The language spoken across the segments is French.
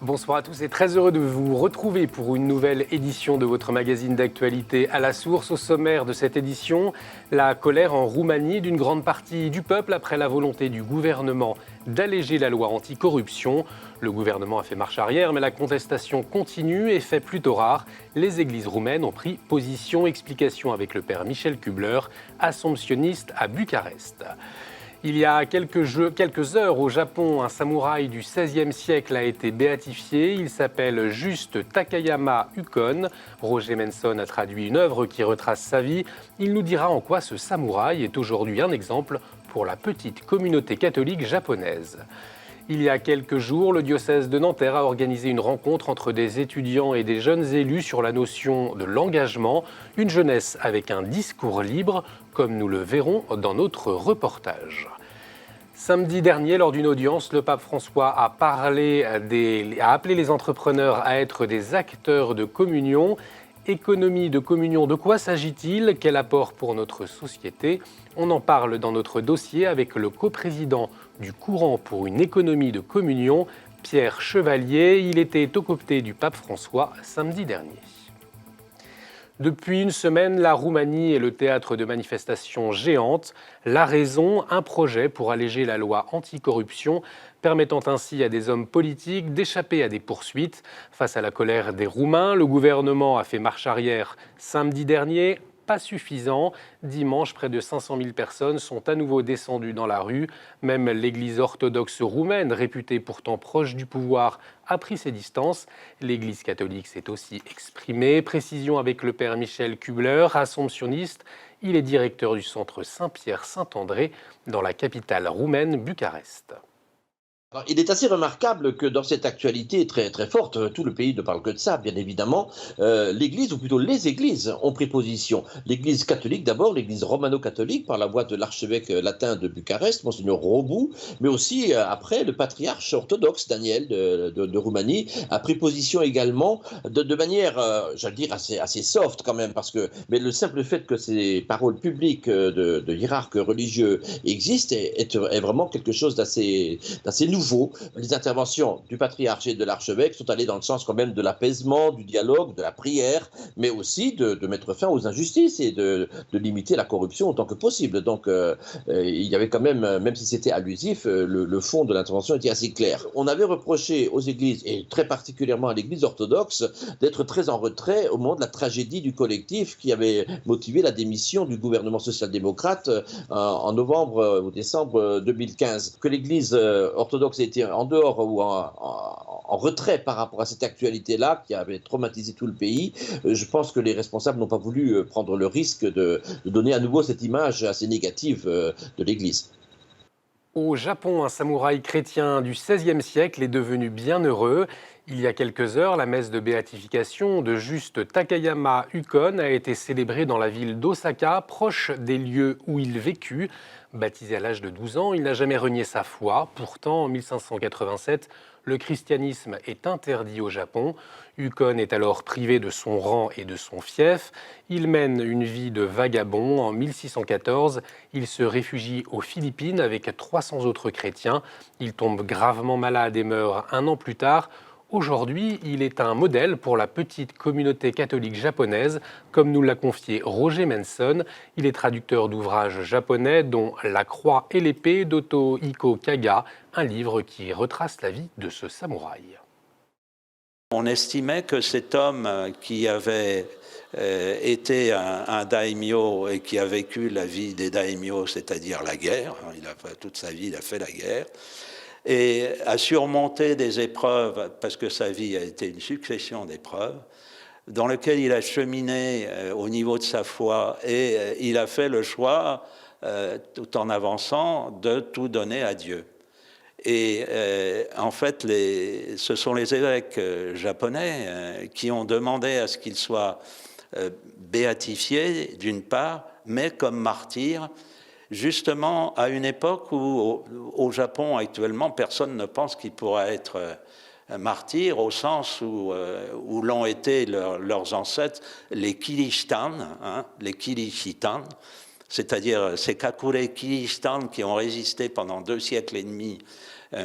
Bonsoir à tous et très heureux de vous retrouver pour une nouvelle édition de votre magazine d'actualité à la source. Au sommaire de cette édition, la colère en Roumanie d'une grande partie du peuple après la volonté du gouvernement d'alléger la loi anticorruption. Le gouvernement a fait marche arrière, mais la contestation continue et fait plutôt rare. Les églises roumaines ont pris position. Explication avec le père Michel Kubler, assomptionniste à Bucarest. Il y a quelques heures au Japon, un samouraï du XVIe siècle a été béatifié. Il s'appelle Juste Takayama Ukon. Roger Manson a traduit une œuvre qui retrace sa vie. Il nous dira en quoi ce samouraï est aujourd'hui un exemple pour la petite communauté catholique japonaise. Il y a quelques jours, le diocèse de Nanterre a organisé une rencontre entre des étudiants et des jeunes élus sur la notion de l'engagement, une jeunesse avec un discours libre, comme nous le verrons dans notre reportage. Samedi dernier, lors d'une audience, le pape François a appelé les entrepreneurs à être des acteurs de communion. Économie de communion, de quoi s'agit-il? Quel apport pour notre société? On en parle dans notre dossier avec le coprésident du Courant pour une économie de communion, Pierre Chevalier. Il était aux côtés du pape François samedi dernier. Depuis une semaine, la Roumanie est le théâtre de manifestations géantes. La raison, un projet pour alléger la loi anticorruption, permettant ainsi à des hommes politiques d'échapper à des poursuites. Face à la colère des Roumains, le gouvernement a fait marche arrière samedi dernier. Pas suffisant. Dimanche, près de 500 000 personnes sont à nouveau descendues dans la rue. Même l'Église orthodoxe roumaine, réputée pourtant proche du pouvoir, a pris ses distances. L'Église catholique s'est aussi exprimée. Précision avec le père Michel Kubler, assomptionniste. Il est directeur du centre Saint-Pierre-Saint-André dans la capitale roumaine, Bucarest. Alors, il est assez remarquable que dans cette actualité très, très forte, tout le pays ne parle que de ça, bien évidemment, l'Église, ou plutôt les Églises, ont pris position. L'Église catholique d'abord, l'Église romano-catholique, par la voix de l'archevêque latin de Bucarest, Monseigneur Robu, mais aussi après le patriarche orthodoxe Daniel de Roumanie a pris position également de manière, j'allais dire, assez soft quand même, mais le simple fait que ces paroles publiques de hiérarques religieux existent est vraiment quelque chose d'assez nouveau. Les interventions du patriarche et de l'archevêque sont allées dans le sens quand même de l'apaisement, du dialogue, de la prière, mais aussi de mettre fin aux injustices et de limiter la corruption autant que possible. Donc il y avait quand même si c'était allusif, le fond de l'intervention était assez clair. On avait reproché aux églises, et très particulièrement à l'église orthodoxe, d'être très en retrait au moment de la tragédie du collectif qui avait motivé la démission du gouvernement social-démocrate en novembre ou décembre 2015. Que l'église orthodoxe était en dehors ou en retrait par rapport à cette actualité-là qui avait traumatisé tout le pays. Je pense que les responsables n'ont pas voulu prendre le risque de donner à nouveau cette image assez négative de l'Église. Au Japon, un samouraï chrétien du XVIe siècle est devenu bienheureux. Il y a quelques heures, la messe de béatification de Juste Takayama Ukon a été célébrée dans la ville d'Osaka, proche des lieux où il vécut. Baptisé à l'âge de 12 ans, il n'a jamais renié sa foi. Pourtant, en 1587, le christianisme est interdit au Japon. Ukon est alors privé de son rang et de son fief. Il mène une vie de vagabond. En 1614, il se réfugie aux Philippines avec 300 autres chrétiens. Il tombe gravement malade et meurt un an plus tard. Aujourd'hui, il est un modèle pour la petite communauté catholique japonaise, comme nous l'a confié Roger Manson. Il est traducteur d'ouvrages japonais dont La Croix et l'épée d'Otohiko Kaga, un livre qui retrace la vie de ce samouraï. On estimait que cet homme qui avait été un daimyo et qui a vécu la vie des daimyos, c'est-à-dire la guerre, toute sa vie il a fait la guerre, et a surmonté des épreuves, parce que sa vie a été une succession d'épreuves, dans lesquelles il a cheminé au niveau de sa foi, et il a fait le choix, tout en avançant, de tout donner à Dieu. Et en fait, ce sont les évêques japonais qui ont demandé à ce qu'il soit béatifié, d'une part, mais comme martyr, justement à une époque où, au Japon actuellement, personne ne pense qu'il pourra être martyr, au sens où l'ont été leurs ancêtres, les Kirishitan, les Kirishitan, c'est-à-dire ces Kakure Kirishitan qui ont résisté pendant 2 siècles et demi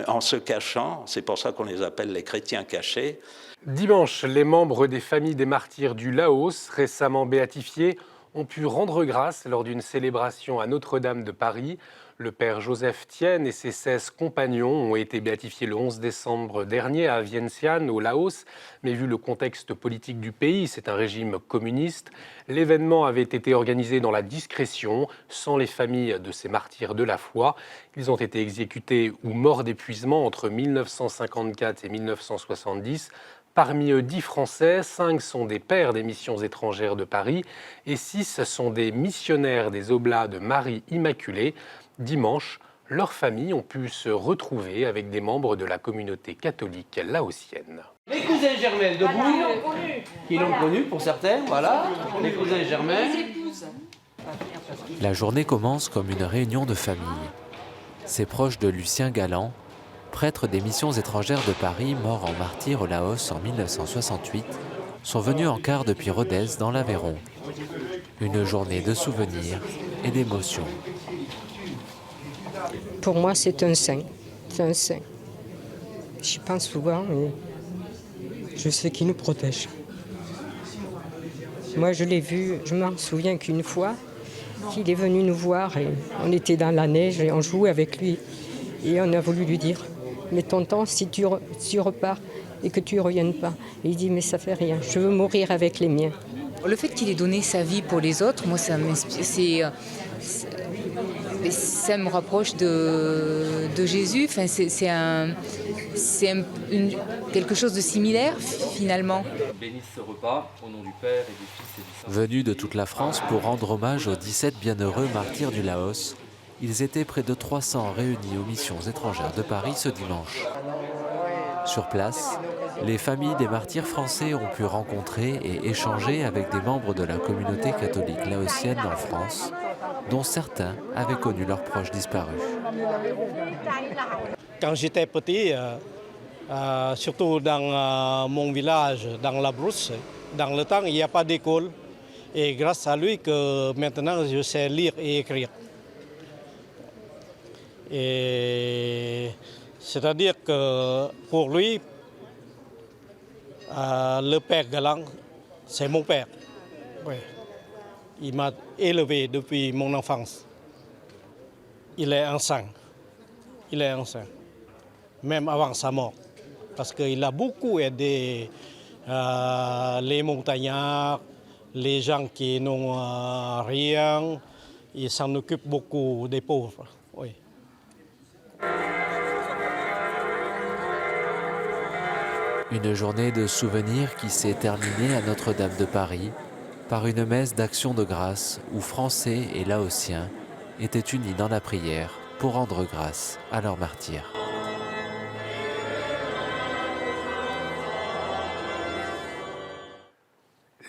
en se cachant. C'est pour ça qu'on les appelle les chrétiens cachés. Dimanche, les membres des familles des martyrs du Laos, récemment béatifiés, ont pu rendre grâce lors d'une célébration à Notre-Dame de Paris. Le père Joseph Tien et ses 16 compagnons ont été béatifiés le 11 décembre dernier à Vientiane, au Laos. Mais vu le contexte politique du pays, c'est un régime communiste, l'événement avait été organisé dans la discrétion, sans les familles de ces martyrs de la foi. Ils ont été exécutés ou morts d'épuisement entre 1954 et 1970. Parmi eux, 10 Français, 5 sont des pères des missions étrangères de Paris et 6 sont des missionnaires des Oblats de Marie Immaculée. Dimanche, leurs familles ont pu se retrouver avec des membres de la communauté catholique laotienne. Les cousins germains de Bouille, qui l'ont connu pour certains, voilà, les cousins germains. La journée commence comme une réunion de famille. C'est proche de Lucien Galland, prêtre des missions étrangères de Paris, mort en martyr au Laos en 1968, sont venus en car depuis Rodez dans l'Aveyron. Une journée de souvenirs et d'émotions. Pour moi, c'est un saint. C'est un saint. J'y pense souvent, mais je sais qu'il nous protège. Moi, je l'ai vu, je m'en souviens qu'une fois, qu'il est venu nous voir et on était dans la neige et on jouait avec lui. Et on a voulu lui dire, mais tonton, si tu repars et que tu ne reviennes pas. Et il dit, mais ça fait rien, je veux mourir avec les miens. Le fait qu'il ait donné sa vie pour les autres, moi, ça m'inspire. Ça me rapproche de Jésus. Enfin, quelque chose de similaire, finalement. Bénisse ce repas au nom du Père et du Fils et du Saint-Esprit. Venus de toute la France pour rendre hommage aux 17 bienheureux martyrs du Laos, ils étaient près de 300 réunis aux missions étrangères de Paris ce dimanche. Sur place, les familles des martyrs français ont pu rencontrer et échanger avec des membres de la communauté catholique laotienne en France, dont certains avaient connu leurs proches disparus. Quand j'étais petit, surtout dans mon village, dans la brousse, dans le temps, il n'y a pas d'école. Et grâce à lui que maintenant je sais lire et écrire. Et c'est-à-dire que pour lui, le père Galland, c'est mon père. Oui. Il m'a élevé depuis mon enfance. Il est enceint. Il est enceint. Même avant sa mort. Parce qu'il a beaucoup aidé les montagnards, les gens qui n'ont rien. Il s'en occupe beaucoup des pauvres. Oui. Une journée de souvenirs qui s'est terminée à Notre-Dame de Paris par une messe d'action de grâce où Français et Laotiens étaient unis dans la prière pour rendre grâce à leurs martyrs.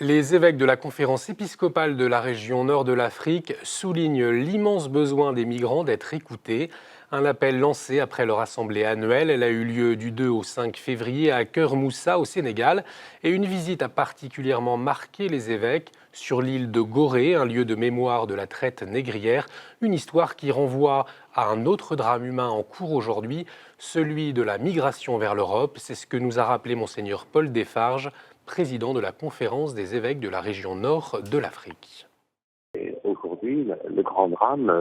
Les évêques de la conférence épiscopale de la région nord de l'Afrique soulignent l'immense besoin des migrants d'être écoutés. Un appel lancé après leur assemblée annuelle. Elle a eu lieu du 2 au 5 février à Kër Moussa au Sénégal. Et une visite a particulièrement marqué les évêques sur l'île de Gorée, un lieu de mémoire de la traite négrière. Une histoire qui renvoie à un autre drame humain en cours aujourd'hui, celui de la migration vers l'Europe. C'est ce que nous a rappelé Monseigneur Paul Desfarges, président de la conférence des évêques de la région nord de l'Afrique. Aujourd'hui, le grand drame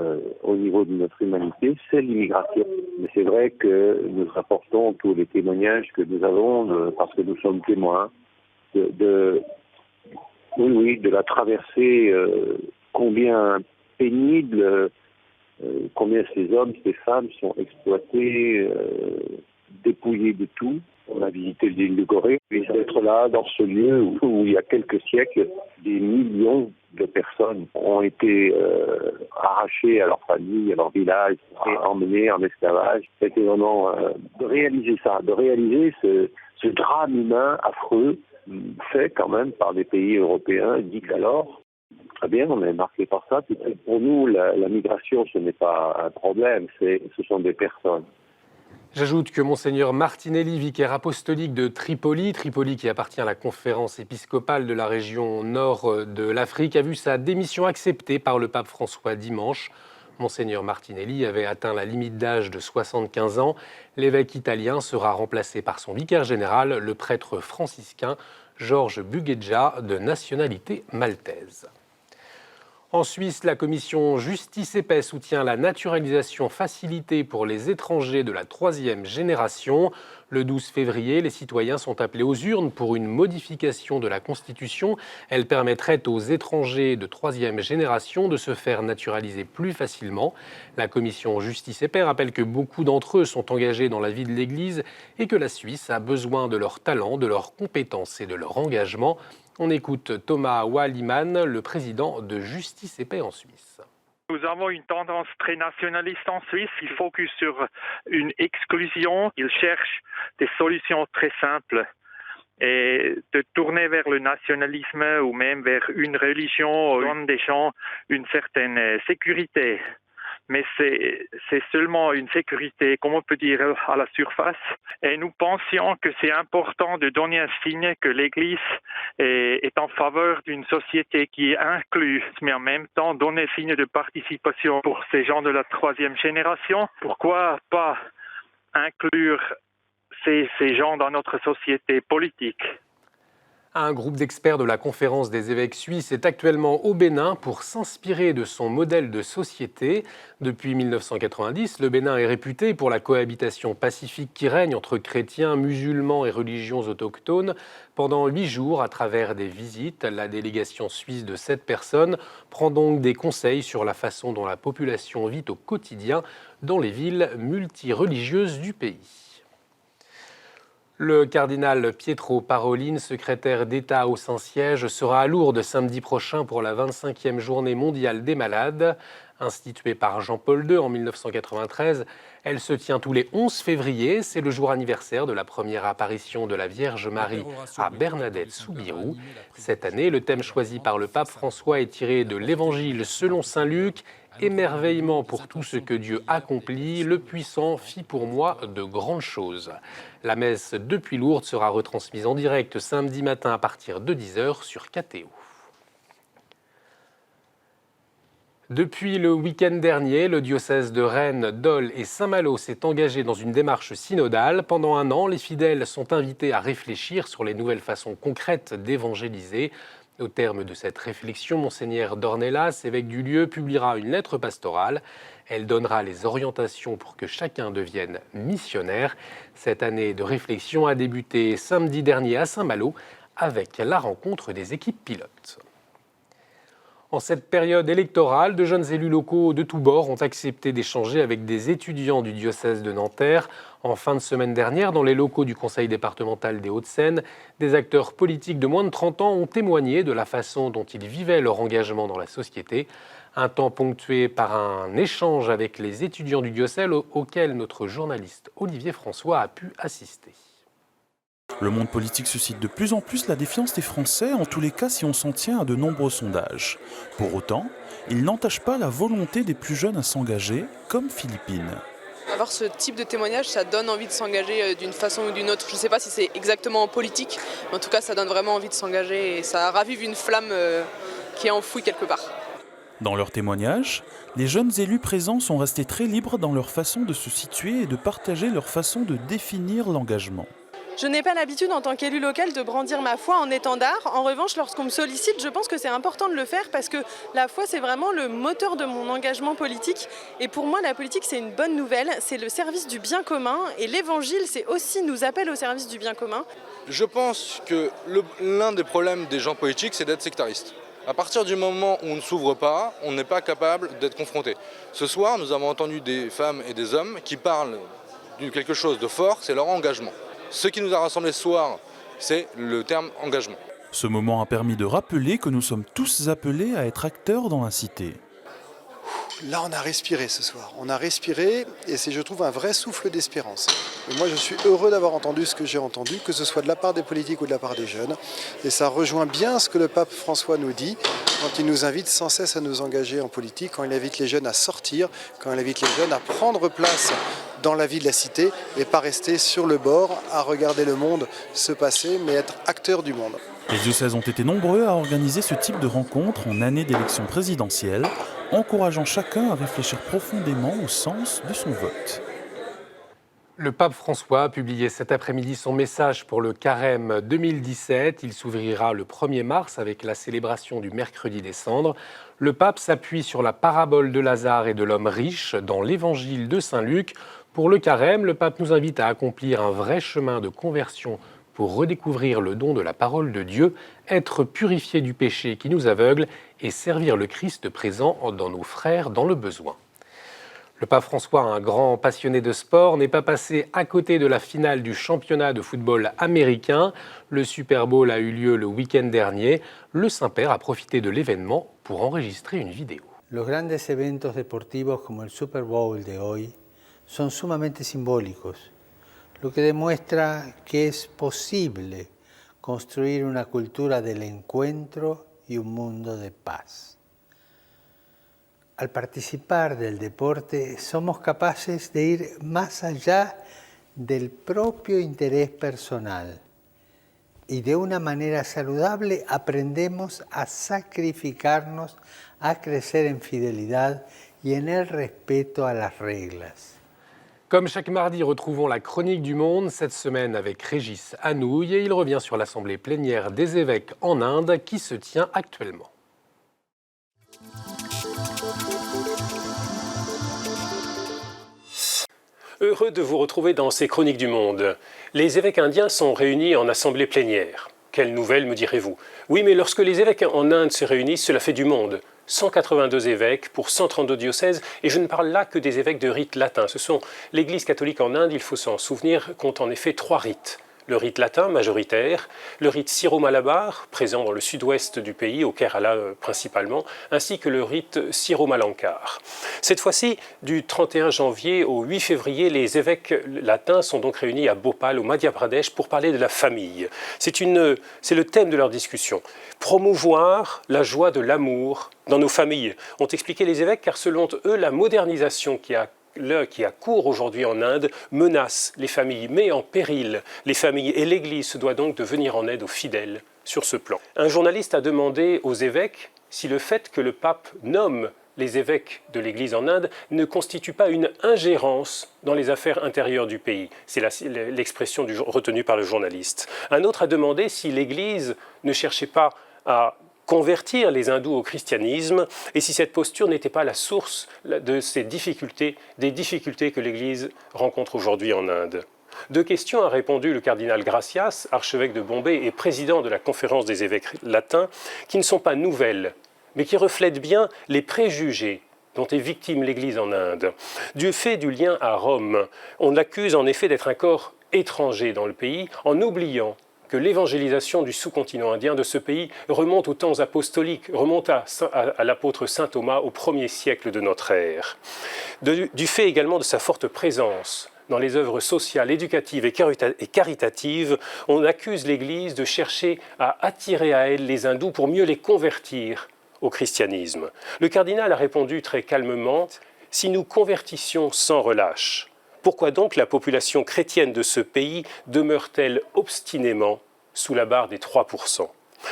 au niveau de notre humanité, c'est l'immigration. Mais c'est vrai que nous rapportons tous les témoignages que nous avons, parce que nous sommes témoins de la traversée combien pénible, combien ces hommes, ces femmes sont exploités, dépouillés de tout. On a visité l'île de Gorée, et d'être là, dans ce lieu où il y a quelques siècles, des millions de personnes ont été arrachées à leur famille, à leur village, et emmenées en esclavage. C'était vraiment de réaliser ça, de réaliser ce drame humain affreux, fait quand même par des pays européens, dit alors. Très bien, on est marqué par ça. Pour nous, la migration, ce n'est pas un problème, ce sont des personnes. J'ajoute que Monseigneur Martinelli, vicaire apostolique de Tripoli qui appartient à la conférence épiscopale de la région nord de l'Afrique, a vu sa démission acceptée par le pape François dimanche. Monseigneur Martinelli avait atteint la limite d'âge de 75 ans. L'évêque italien sera remplacé par son vicaire général, le prêtre franciscain Georges Bugueggia, de nationalité maltaise. En Suisse, la commission Justice et Paix soutient la naturalisation facilitée pour les étrangers de la 3e génération. Le 12 février, les citoyens sont appelés aux urnes pour une modification de la Constitution. Elle permettrait aux étrangers de 3e génération de se faire naturaliser plus facilement. La commission Justice et Paix rappelle que beaucoup d'entre eux sont engagés dans la vie de l'Église et que la Suisse a besoin de leur talent, de leurs compétences et de leur engagement. On écoute Thomas Walliman, le président de Justice et Paix en Suisse. Nous avons une tendance très nationaliste en Suisse. Il focus sur une exclusion. Il cherche des solutions très simples. Et de tourner vers le nationalisme ou même vers une religion donne des gens une certaine sécurité. Mais c'est seulement une sécurité, comme on peut dire, à la surface. Et nous pensions que c'est important de donner un signe que l'Église est en faveur d'une société qui inclut, mais en même temps donner signe de participation pour ces gens de la 3e génération. Pourquoi pas inclure ces gens dans notre société politique ? Un groupe d'experts de la Conférence des évêques suisses est actuellement au Bénin pour s'inspirer de son modèle de société. Depuis 1990, le Bénin est réputé pour la cohabitation pacifique qui règne entre chrétiens, musulmans et religions autochtones. Pendant 8 jours, à travers des visites, la délégation suisse de 7 personnes prend donc des conseils sur la façon dont la population vit au quotidien dans les villes multireligieuses du pays. Le cardinal Pietro Parolin, secrétaire d'État au Saint-Siège, sera à Lourdes samedi prochain pour la 25e journée mondiale des malades. Instituée par Jean-Paul II en 1993, elle se tient tous les 11 février. C'est le jour anniversaire de la première apparition de la Vierge Marie à Bernadette-Soubirous. Cette année, le thème choisi par le pape François est tiré de l'Évangile selon saint Luc. Émerveillement pour tout ce que Dieu accomplit, le puissant fit pour moi de grandes choses. La messe depuis Lourdes sera retransmise en direct samedi matin à partir de 10h sur KTO. Depuis le week-end dernier, le diocèse de Rennes, Dole et Saint-Malo s'est engagé dans une démarche synodale. Pendant un an, les fidèles sont invités à réfléchir sur les nouvelles façons concrètes d'évangéliser. Au terme de cette réflexion, Monseigneur Dornelas, évêque du lieu, publiera une lettre pastorale. Elle donnera les orientations pour que chacun devienne missionnaire. Cette année de réflexion a débuté samedi dernier à Saint-Malo avec la rencontre des équipes pilotes. En cette période électorale, de jeunes élus locaux de tous bords ont accepté d'échanger avec des étudiants du diocèse de Nanterre. En fin de semaine dernière, dans les locaux du Conseil départemental des Hauts-de-Seine, des acteurs politiques de moins de 30 ans ont témoigné de la façon dont ils vivaient leur engagement dans la société. Un temps ponctué par un échange avec les étudiants du diocèse auquel notre journaliste Olivier François a pu assister. Le monde politique suscite de plus en plus la défiance des Français, en tous les cas si on s'en tient à de nombreux sondages. Pour autant, il n'entache pas la volonté des plus jeunes à s'engager, comme Philippine. Avoir ce type de témoignage, ça donne envie de s'engager d'une façon ou d'une autre. Je ne sais pas si c'est exactement en politique, mais en tout cas ça donne vraiment envie de s'engager et ça ravive une flamme qui est enfouie quelque part. Dans leurs témoignages, les jeunes élus présents sont restés très libres dans leur façon de se situer et de partager leur façon de définir l'engagement. Je n'ai pas l'habitude en tant qu'élu local de brandir ma foi en étendard. En revanche, lorsqu'on me sollicite, je pense que c'est important de le faire parce que la foi, c'est vraiment le moteur de mon engagement politique. Et pour moi, la politique, c'est une bonne nouvelle. C'est le service du bien commun. Et l'évangile, c'est aussi nous appelle au service du bien commun. Je pense que l'un des problèmes des gens politiques, c'est d'être sectariste. À partir du moment où on ne s'ouvre pas, on n'est pas capable d'être confronté. Ce soir, nous avons entendu des femmes et des hommes qui parlent de quelque chose de fort, c'est leur engagement. Ce qui nous a rassemblés ce soir, c'est le terme engagement. Ce moment a permis de rappeler que nous sommes tous appelés à être acteurs dans la cité. Là, on a respiré ce soir. On a respiré et c'est, je trouve, un vrai souffle d'espérance. Et moi, je suis heureux d'avoir entendu ce que j'ai entendu, que ce soit de la part des politiques ou de la part des jeunes. Et ça rejoint bien ce que le pape François nous dit quand il nous invite sans cesse à nous engager en politique, quand il invite les jeunes à sortir, quand il invite les jeunes à prendre place dans la vie de la cité et pas rester sur le bord à regarder le monde se passer, mais être acteur du monde. Les diocèses ont été nombreux à organiser ce type de rencontre en année d'élection présidentielle. encourageant chacun à réfléchir profondément au sens de son vote. Le pape François a publié cet après-midi son message pour le Carême 2017. Il s'ouvrira le 1er mars avec la célébration du mercredi des Cendres. Le pape s'appuie sur la parabole de Lazare et de l'homme riche dans l'évangile de Saint Luc. Pour le Carême, le pape nous invite à accomplir un vrai chemin de conversion pour redécouvrir le don de la parole de Dieu, être purifié du péché qui nous aveugle et servir le Christ présent dans nos frères dans le besoin. Le pape François, un grand passionné de sport, n'est pas passé à côté de la finale du championnat de football américain. Le Super Bowl a eu lieu le week-end dernier. Le Saint-Père a profité de l'événement pour enregistrer une vidéo. Los grandes eventos deportivos como el Super Bowl de hoy son sumamente simbólicos, lo que demuestra que es posible construir una cultura del encuentro y un mundo de paz. Al participar del deporte somos capaces de ir más allá del propio interés personal y de una manera saludable aprendemos a sacrificarnos, a crecer en fidelidad y en el respeto a las reglas. Comme chaque mardi, retrouvons la chronique du monde, cette semaine avec Régis Hanouille, et il revient sur l'Assemblée plénière des évêques en Inde qui se tient actuellement. Heureux de vous retrouver dans ces chroniques du monde. Les évêques indiens sont réunis en assemblée plénière. Quelle nouvelle, me direz-vous? Oui, mais lorsque les évêques en Inde se réunissent, cela fait du monde. 182 évêques pour 132 diocèses, et je ne parle là que des évêques de rite latin. Ce sont l'Église catholique en Inde, il faut s'en souvenir, compte en effet 3 rites. Le rite latin majoritaire, le rite syro-malabar, présent dans le sud-ouest du pays, au Kerala principalement, ainsi que le rite syro-malankar. Cette fois-ci, du 31 janvier au 8 février, les évêques latins sont donc réunis à Bhopal, au Madhya Pradesh, pour parler de la famille. C'est le thème de leur discussion. Promouvoir la joie de l'amour dans nos familles, ont expliqué les évêques, car selon eux, la modernisation qui a cours aujourd'hui en Inde menace les familles, met en péril les familles, et l'Église se doit donc de venir en aide aux fidèles sur ce plan. Un journaliste a demandé aux évêques si le fait que le pape nomme les évêques de l'Église en Inde ne constitue pas une ingérence dans les affaires intérieures du pays. C'est l'expression retenue par le journaliste. Un autre a demandé si l'Église ne cherchait pas à convertir les hindous au christianisme, et si cette posture n'était pas la source de ces difficultés, des difficultés que l'Église rencontre aujourd'hui en Inde. 2 questions a répondu le cardinal Gracias, archevêque de Bombay et président de la conférence des évêques latins, qui ne sont pas nouvelles, mais qui reflètent bien les préjugés dont est victime l'Église en Inde. Du fait du lien à Rome, on l'accuse en effet d'être un corps étranger dans le pays, en oubliant que l'évangélisation du sous-continent indien de ce pays remonte aux temps apostoliques, remonte à l'apôtre saint Thomas au 1er siècle de notre ère. Du fait également de sa forte présence dans les œuvres sociales, éducatives et caritatives, on accuse l'Église de chercher à attirer à elle les hindous pour mieux les convertir au christianisme. Le cardinal a répondu très calmement « Si nous convertissions sans relâche, pourquoi donc la population chrétienne de ce pays demeure-t-elle obstinément sous la barre des 3%?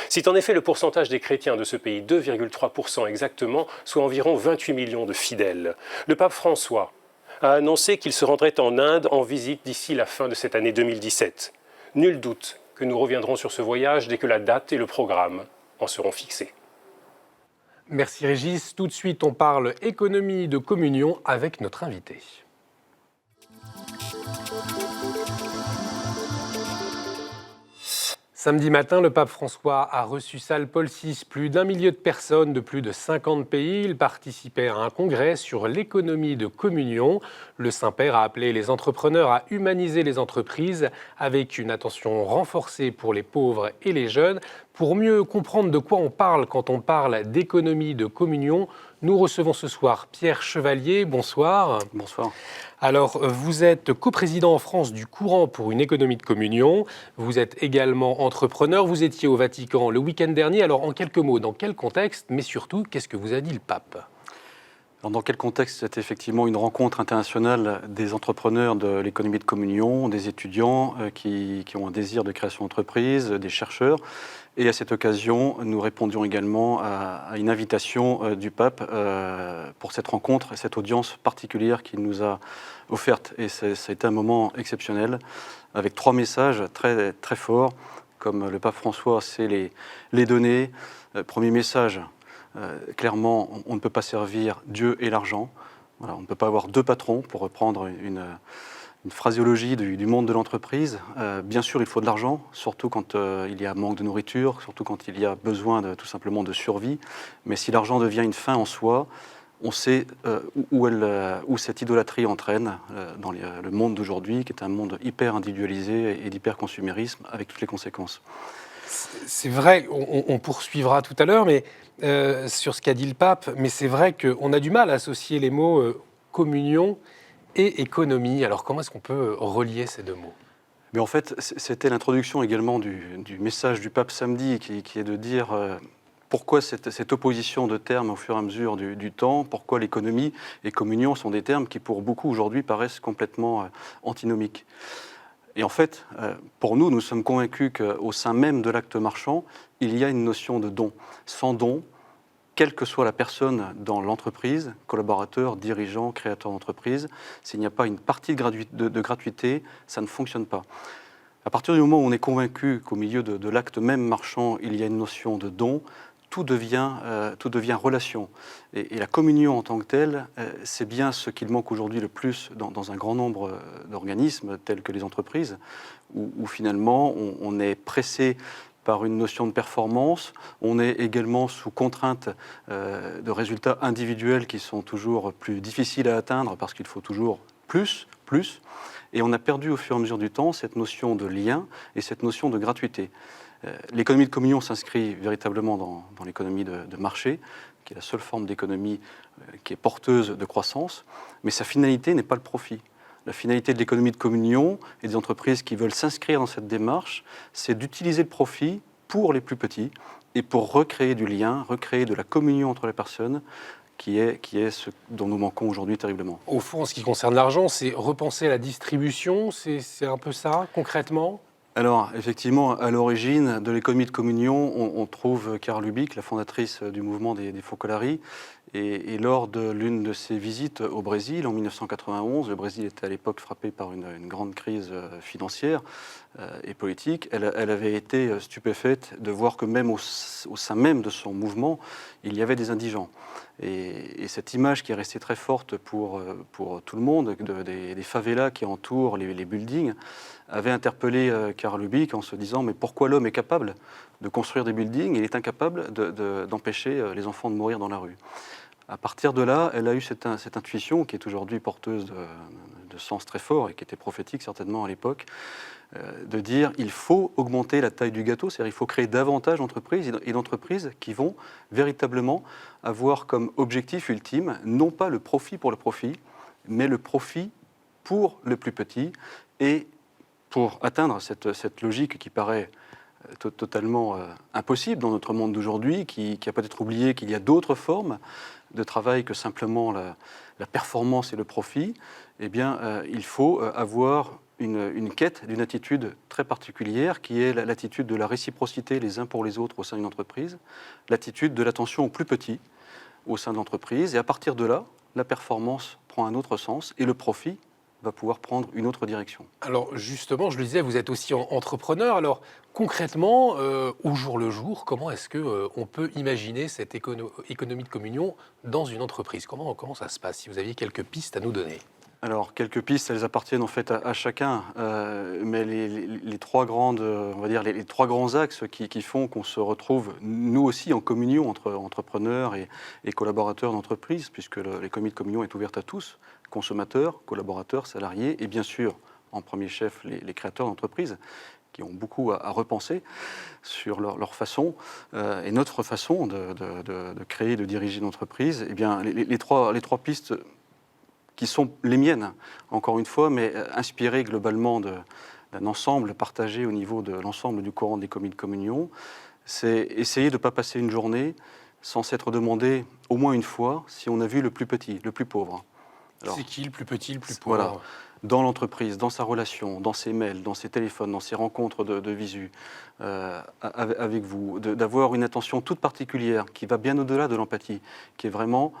C'est en effet le pourcentage des chrétiens de ce pays, 2,3% exactement, soit environ 28 millions de fidèles. Le pape François a annoncé qu'il se rendrait en Inde en visite d'ici la fin de cette année 2017. Nul doute que nous reviendrons sur ce voyage dès que la date et le programme en seront fixés. Merci Régis. Tout de suite, on parle économie de communion avec notre invité. Samedi matin, le pape François a reçu salle Paul VI plus d'1 million de personnes de plus de 50 pays. Il participait à un congrès sur l'économie de communion. Le Saint-Père a appelé les entrepreneurs à humaniser les entreprises avec une attention renforcée pour les pauvres et les jeunes. Pour mieux comprendre de quoi on parle quand on parle d'économie de communion, nous recevons ce soir Pierre Chevalier. Bonsoir. Bonsoir. Alors, vous êtes coprésident en France du Courant pour une économie de communion. Vous êtes également entrepreneur. Vous étiez au Vatican le week-end dernier. Alors, en quelques mots, dans quel contexte, mais surtout, qu'est-ce que vous a dit le pape ? Alors, dans quel contexte? C'est effectivement une rencontre internationale des entrepreneurs de l'économie de communion, des étudiants qui ont un désir de création d'entreprise, des chercheurs. Et à cette occasion, nous répondions également à une invitation du pape pour cette rencontre et cette audience particulière qu'il nous a offerte. Et ça a été un moment exceptionnel, avec 3 messages très, très forts, comme le pape François sait les donner. Premier message, clairement, on ne peut pas servir Dieu et l'argent. Voilà, on ne peut pas avoir 2 patrons, pour reprendre une phraséologie du monde de l'entreprise. Bien sûr, il faut de l'argent, surtout quand il y a manque de nourriture, surtout quand il y a besoin tout simplement de survie. Mais si l'argent devient une fin en soi, on sait où cette idolâtrie entraîne dans le monde d'aujourd'hui, qui est un monde hyper individualisé et d'hyper-consumérisme, avec toutes les conséquences. C'est vrai, on poursuivra tout à l'heure, mais sur ce qu'a dit le pape, mais c'est vrai qu'on a du mal à associer les mots communion et économie. Alors comment est-ce qu'on peut relier ces 2 mots? Mais en fait, c'était l'introduction également du message du pape samedi, qui est de dire pourquoi cette opposition de termes au fur et à mesure du temps, pourquoi l'économie et communion sont des termes qui pour beaucoup aujourd'hui paraissent complètement antinomiques. Et en fait, pour nous, nous sommes convaincus qu'au sein même de l'acte marchand, il y a une notion de don. Sans don, quelle que soit la personne dans l'entreprise, collaborateur, dirigeant, créateur d'entreprise, s'il n'y a pas une partie de gratuité, ça ne fonctionne pas. À partir du moment où on est convaincu qu'au milieu de l'acte même marchand, il y a une notion de don, tout devient relation. Et la communion en tant que telle, c'est bien ce qu'il manque aujourd'hui le plus dans un grand nombre d'organismes tels que les entreprises, où finalement on est pressé par une notion de performance, on est également sous contrainte de résultats individuels qui sont toujours plus difficiles à atteindre parce qu'il faut toujours plus, et on a perdu au fur et à mesure du temps cette notion de lien et cette notion de gratuité. L'économie de communion s'inscrit véritablement dans l'économie de marché, qui est la seule forme d'économie qui est porteuse de croissance, mais sa finalité n'est pas le profit. La finalité de l'économie de communion et des entreprises qui veulent s'inscrire dans cette démarche, c'est d'utiliser le profit pour les plus petits et pour recréer du lien, recréer de la communion entre les personnes, qui est ce dont nous manquons aujourd'hui terriblement. Au fond, en ce qui concerne l'argent, c'est repenser la distribution, c'est un peu ça, concrètement? Alors, effectivement, à l'origine de l'économie de communion, on trouve Carl Lubick, la fondatrice du mouvement des Focolari, et lors de l'une de ses visites au Brésil en 1991, le Brésil était à l'époque frappé par une grande crise financière et politique, elle avait été stupéfaite de voir que même au sein même de son mouvement, il y avait des indigents. Et cette image qui est restée très forte pour tout le monde, des favelas qui entourent les buildings, avait interpellé Carl Lubick en se disant « Mais pourquoi l'homme est capable de construire des buildings et il est incapable d'empêcher les enfants de mourir dans la rue ?» À partir de là, elle a eu cette intuition qui est aujourd'hui porteuse de sens très fort et qui était prophétique certainement à l'époque, de dire il faut augmenter la taille du gâteau, c'est-à-dire il faut créer davantage d'entreprises et d'entreprises qui vont véritablement avoir comme objectif ultime non pas le profit pour le profit, mais le profit pour le plus petit. Et pour atteindre cette logique qui paraît totalement impossible dans notre monde d'aujourd'hui, qui a peut-être oublié qu'il y a d'autres formes de travail que simplement la performance et le profit, eh bien, il faut avoir une quête d'une attitude très particulière qui est l'attitude de la réciprocité les uns pour les autres au sein d'une entreprise, l'attitude de l'attention aux plus petits au sein de l'entreprise, et à partir de là, la performance prend un autre sens et le profit va pouvoir prendre une autre direction. Alors justement, je le disais, vous êtes aussi entrepreneur. Alors concrètement, au jour le jour, comment est-ce qu'on peut imaginer cette économie de communion dans une entreprise? Comment ça se passe? Si vous aviez quelques pistes à nous donner. Alors, quelques pistes, elles appartiennent en fait à chacun, mais les 3 grandes, on va dire les 3 grands axes qui font qu'on se retrouve, nous aussi, en communion entre entrepreneurs et collaborateurs d'entreprise, puisque l'économie de communion est ouverte à tous, consommateurs, collaborateurs, salariés, et bien sûr, en premier chef, les créateurs d'entreprises, qui ont beaucoup à repenser sur leur façon et notre façon de créer, de diriger une entreprise. Eh bien, les trois pistes qui sont les miennes, encore une fois, mais inspirées globalement d'un ensemble partagé au niveau de l'ensemble du courant des l'économie de communion, c'est essayer de ne pas passer une journée sans s'être demandé au moins une fois si on a vu le plus petit, le plus pauvre. C'est qui le plus petit, le plus pauvre? Voilà. Dans l'entreprise, dans sa relation, dans ses mails, dans ses téléphones, dans ses rencontres de visu avec vous, d'avoir une attention toute particulière qui va bien au-delà de l'empathie, qui est vraiment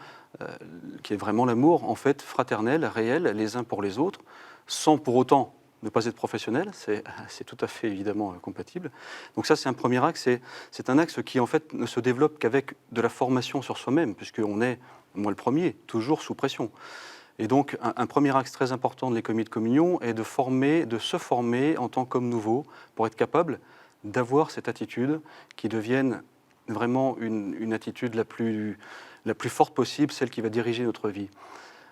l'amour en fait fraternel, réel, les uns pour les autres, sans pour autant ne pas être professionnel, c'est tout à fait évidemment compatible. Donc ça, c'est un premier axe, c'est un axe qui en fait ne se développe qu'avec de la formation sur soi-même, puisqu'on est, moi le premier, toujours sous pression. Et donc, un premier axe très important de l'économie de communion est de se former en tant qu'homme nouveau pour être capable d'avoir cette attitude qui devienne vraiment une attitude la plus forte possible, celle qui va diriger notre vie.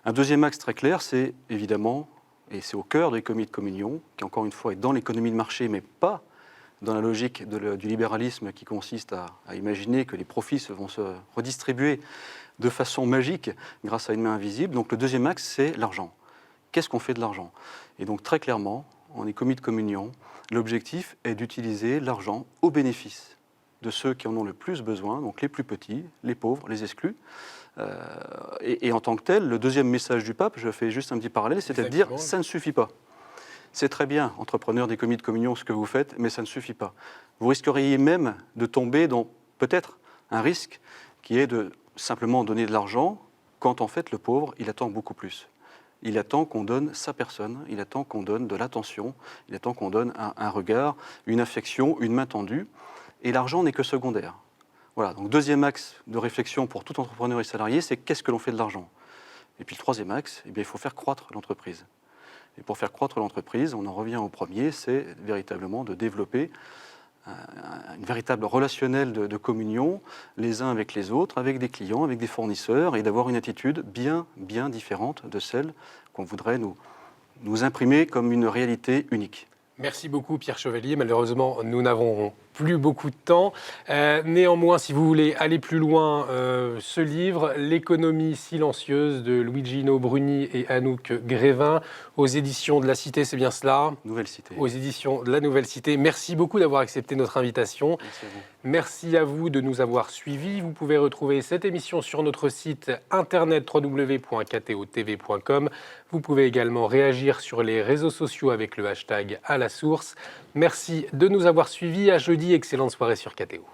Un deuxième axe très clair, c'est évidemment, et c'est au cœur de l'économie de communion, qui encore une fois est dans l'économie de marché, mais pas dans la logique du libéralisme qui consiste à imaginer que les profits vont se redistribuer de façon magique grâce à une main invisible. Donc le deuxième axe, c'est l'argent. Qu'est-ce qu'on fait de l'argent? Et donc très clairement, en économie de communion, l'objectif est d'utiliser l'argent au bénéfice de ceux qui en ont le plus besoin, donc les plus petits, les pauvres, les exclus. Et en tant que tel, le deuxième message du pape, je fais juste un petit parallèle, c'est de dire ça ne suffit pas. C'est très bien, entrepreneur d'économie de communion, ce que vous faites, mais ça ne suffit pas. Vous risqueriez même de tomber dans peut-être un risque qui est de simplement donner de l'argent quand en fait le pauvre, il attend beaucoup plus. Il attend qu'on donne sa personne, il attend qu'on donne de l'attention, il attend qu'on donne un regard, une affection, une main tendue. Et l'argent n'est que secondaire. Voilà, donc deuxième axe de réflexion pour tout entrepreneur et salarié, c'est qu'est-ce que l'on fait de l'argent? Et puis le troisième axe, eh bien, il faut faire croître l'entreprise. Et pour faire croître l'entreprise, on en revient au premier, c'est véritablement de développer une véritable relationnelle de communion, les uns avec les autres, avec des clients, avec des fournisseurs, et d'avoir une attitude bien différente de celle qu'on voudrait nous imprimer comme une réalité unique. Merci beaucoup Pierre Chevalier. Malheureusement, nous n'avons plus beaucoup de temps. Néanmoins, si vous voulez aller plus loin, ce livre, L'économie silencieuse de Luigino Bruni et Anouk Grévin, aux éditions de La Cité, c'est bien cela? Nouvelle Cité. Aux éditions de La Nouvelle Cité. Merci beaucoup d'avoir accepté notre invitation. Merci à vous. Merci à vous de nous avoir suivis. Vous pouvez retrouver cette émission sur notre site internet www.ktotv.com. Vous pouvez également réagir sur les réseaux sociaux avec le hashtag #AlaSource. Merci de nous avoir suivis. À jeudi, excellente soirée sur KTO.